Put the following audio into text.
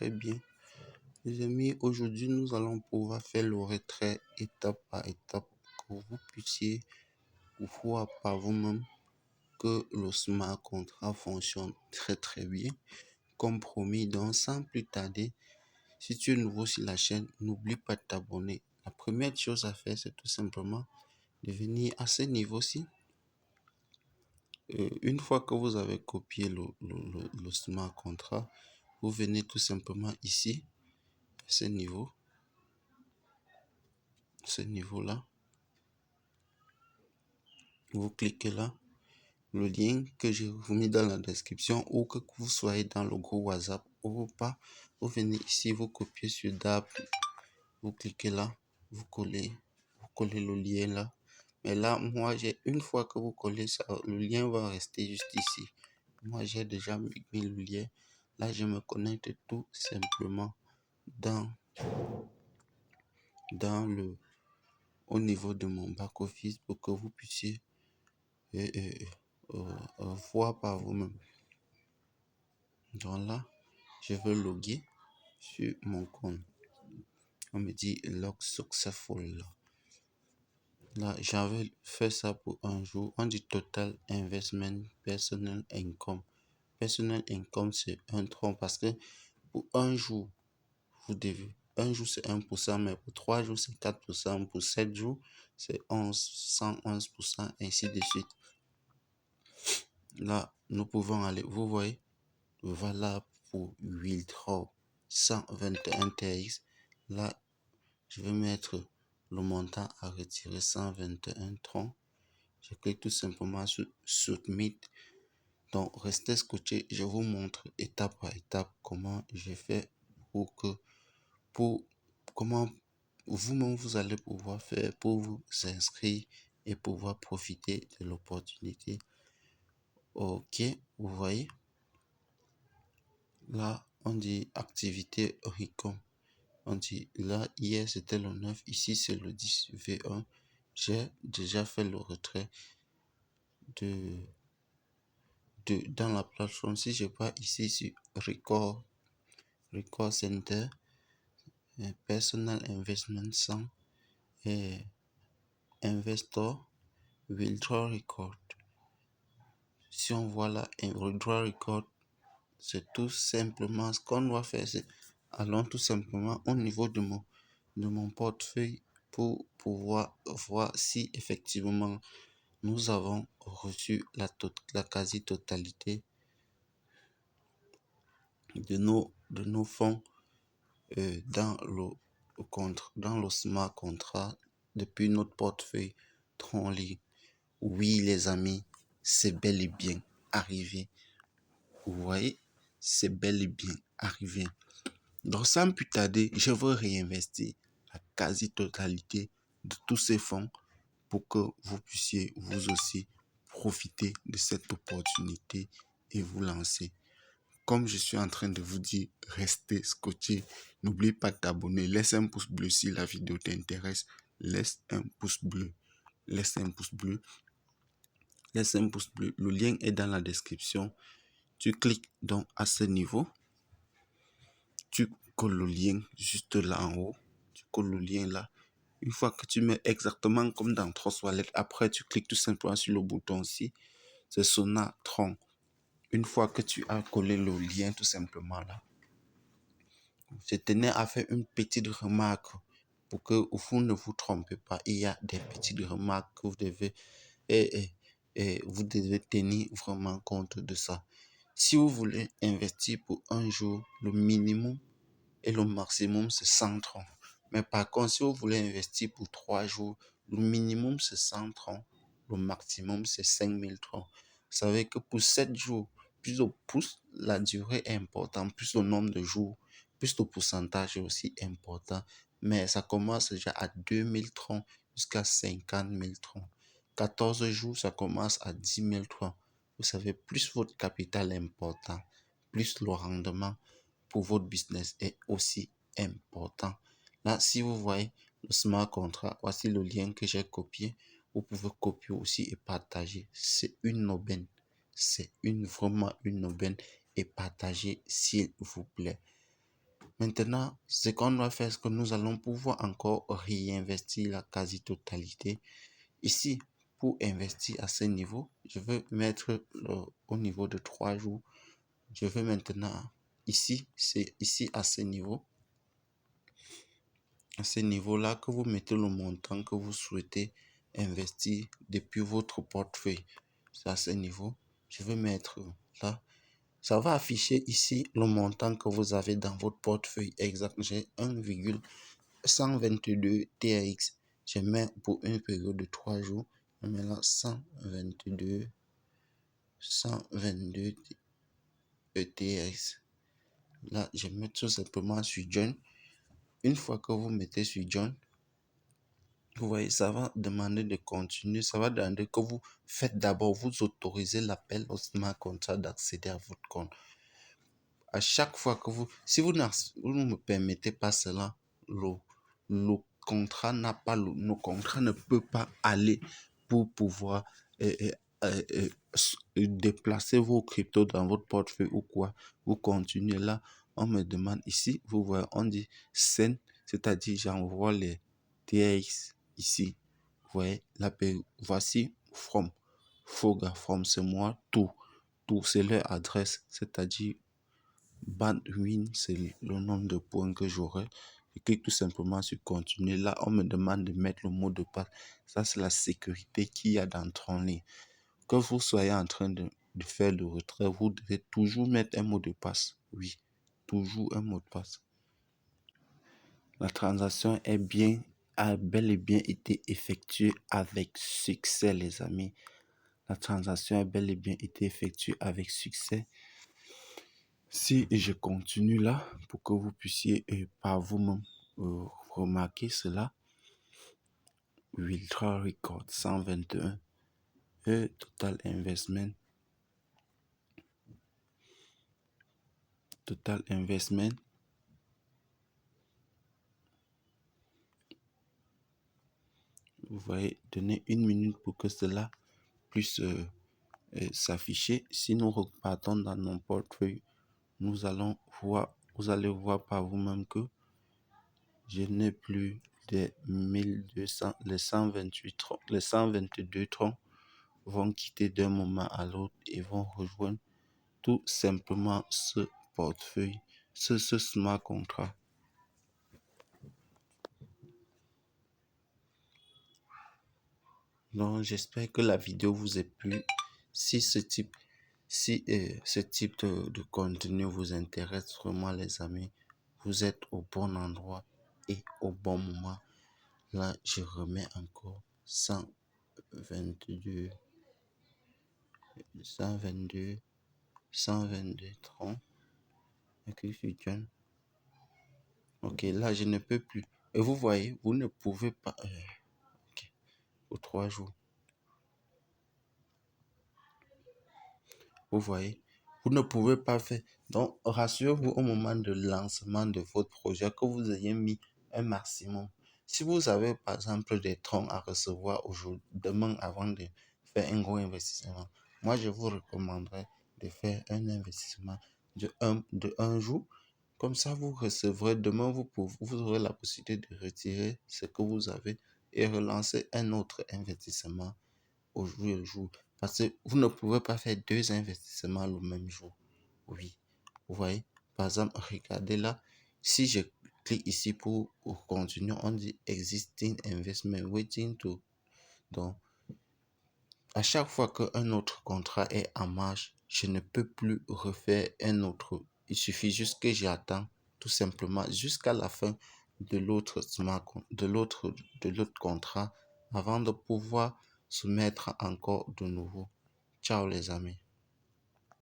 très bien. Les amis, aujourd'hui, nous allons pouvoir faire le retrait étape par étape pour que vous puissiez voir par vous-même que le smart contract fonctionne très très bien. Comme promis, donc sans plus tarder, si tu es nouveau sur la chaîne, n'oublie pas de t'abonner. La première chose à faire, c'est tout simplement de venir à ce niveau-ci. Une fois que vous avez copié le smart contract, vous venez tout simplement ici, à ce niveau-là. Vous cliquez là. Le lien que je vous mis dans la description ou que vous soyez dans le groupe WhatsApp ou pas, vous venez ici, vous copiez sur DAP, vous cliquez là, vous collez le lien là. Mais là, moi, une fois que vous collez ça, le lien va rester juste ici. Moi, j'ai déjà mis le lien. Là, je me connecte tout simplement au niveau de mon back-office pour que vous puissiez voir par vous-même. Donc là, je veux loguer sur mon compte. On me dit log successful. Là, j'avais fait ça pour un jour. On dit total investment personal income. Personal income, c'est un tronc parce que pour un jour, vous devez. Un jour, c'est 1%, mais pour 3 jours, c'est 4%. Pour 7 jours, c'est 111%, ainsi de suite. Là, nous pouvons aller, vous voyez, voilà pour Wilddraw 121 TX. Là, je vais mettre le montant à retirer 121 troncs. Je clique tout simplement sur Submit. Donc, restez scotché. Je vous montre étape par étape comment j'ai fait comment vous-même vous allez pouvoir faire pour vous inscrire et pouvoir profiter de l'opportunité. Ok, vous voyez. Là, on dit activité RICOM. On dit là, hier c'était le 9, ici c'est le 10 V1. J'ai déjà fait le retrait dans la plateforme. Si je pars ici sur Record Center, Personal Investment 100 et Investor Withdraw Record. Si on voit là, un Withdraw Record, c'est tout simplement ce qu'on doit faire. Allons tout simplement au niveau de mon portefeuille pour pouvoir voir si effectivement nous avons reçu la quasi-totalité de nos fonds dans le smart contract depuis notre portefeuille Tronly. Oui, les amis, c'est bel et bien arrivé. Vous voyez, c'est bel et bien arrivé. Donc, sans plus tarder, je veux réinvestir la quasi-totalité de tous ces fonds pour que vous puissiez vous aussi profiter de cette opportunité et vous lancer. Comme je suis en train de vous dire, restez scotché. N'oubliez pas de t'abonner. Laisse un pouce bleu si la vidéo t'intéresse. Laisse un pouce bleu. Laisse un pouce bleu. Laisse un pouce bleu. Le lien est dans la description. Tu cliques donc à ce niveau. Tu colles le lien juste là en haut. Tu colles le lien là. Une fois que tu mets exactement comme dans 3 toilettes, après tu cliques tout simplement sur le bouton ici. C'est Sonatron. Une fois que tu as collé le lien tout simplement là, je tenais à faire une petite remarque pour que vous ne vous trompez pas. Il y a des petites remarques que vous devez vous devez tenir vraiment compte de ça. Si vous voulez investir pour un jour, le minimum et le maximum, c'est 130. Mais par contre, si vous voulez investir pour 3 jours, le minimum, c'est 130. Le maximum, c'est 5030. Vous savez que pour 7 jours, plus la durée est importante, plus le nombre de jours, plus le pourcentage est aussi important. Mais ça commence déjà à 2030 jusqu'à 50 030. 14 jours, ça commence à 10 030. Vous savez, plus votre capital est important, plus le rendement pour votre business est aussi important. Là, si vous voyez le smart contract, voici le lien que j'ai copié. Vous pouvez copier aussi et partager. C'est une aubaine. C'est vraiment une aubaine et partagez s'il vous plaît. Maintenant, ce qu'on doit faire, c'est que nous allons pouvoir encore réinvestir la quasi-totalité. Ici, pour investir à ce niveau, je veux mettre au niveau de 3 jours. Je veux maintenant, ici, c'est ici à ce niveau. À ce niveau-là, que vous mettez le montant que vous souhaitez investir depuis votre portefeuille. C'est à ce niveau. Je vais mettre là. Ça va afficher ici le montant que vous avez dans votre portefeuille exact. J'ai 1,122 TRX. Je mets pour une période de 3 jours. Je mets là 122 TRX. Là, je mets tout simplement sur Join. Une fois que vous mettez sur Join, vous voyez, ça va demander de continuer. Ça va demander que vous faites d'abord, vous autorisez l'appel au smart contract d'accéder à votre compte. À chaque fois que si vous ne me permettez pas cela, le contrat n'a pas, le contrat ne peut pas aller pour pouvoir déplacer vos cryptos dans votre portefeuille ou quoi. Vous continuez là, on me demande ici, vous voyez, on dit send, c'est-à-dire j'envoie les TX ici. Vous voyez, voici from, Foga, from, c'est moi, tout, c'est leur adresse, c'est-à-dire Bandwin, c'est le nombre de points que j'aurai. Je clique tout simplement sur continuer. Là, on me demande de mettre le mot de passe. Ça, c'est la sécurité qu'il y a dans Tronly. Que vous soyez en train de faire le retrait, vous devez toujours mettre un mot de passe. Oui, toujours un mot de passe. La transaction a bel et bien été effectuée avec succès, les amis. La transaction a bel et bien été effectuée avec succès. Si je continue là, pour que vous puissiez par vous-même remarquer cela, Ultra Record 121, Total Investment, vous voyez, donnez 1 minute pour que cela puisse s'afficher. Si nous repartons dans nos portefeuilles, vous allez voir par vous-même que je n'ai plus des 1200, les 128 troncs, les 122 troncs vont quitter d'un moment à l'autre et vont rejoindre tout simplement ce portefeuille, ce smart contract. Donc, j'espère que la vidéo vous a plu. Si ce type de contenu vous intéresse vraiment, les amis, vous êtes au bon endroit et au bon moment. Là, je remets encore 122 30. Ok, là, je ne peux plus. Et vous voyez, vous ne pouvez pas... ok, pour 3 jours. Vous voyez, vous ne pouvez pas faire. Donc, rassurez-vous au moment de lancement de votre projet que vous ayez mis un maximum. Si vous avez, par exemple, des troncs à recevoir aujourd'hui, demain, avant de faire un gros investissement, moi, je vous recommanderais de faire un investissement de un jour. Comme ça, vous recevrez, demain, vous aurez la possibilité de retirer ce que vous avez et relancer un autre investissement au jour le jour. Parce que vous ne pouvez pas faire 2 investissements le même jour. Oui, vous voyez. Par exemple, regardez là. Si je clique ici pour continuer, on dit Existing Investment Waiting to. Donc, à chaque fois qu'un autre contrat est en marche, je ne peux plus refaire un autre. Il suffit juste que j'attends tout simplement jusqu'à la fin de l'autre contrat avant de pouvoir se mettre encore de nouveau. Ciao les amis.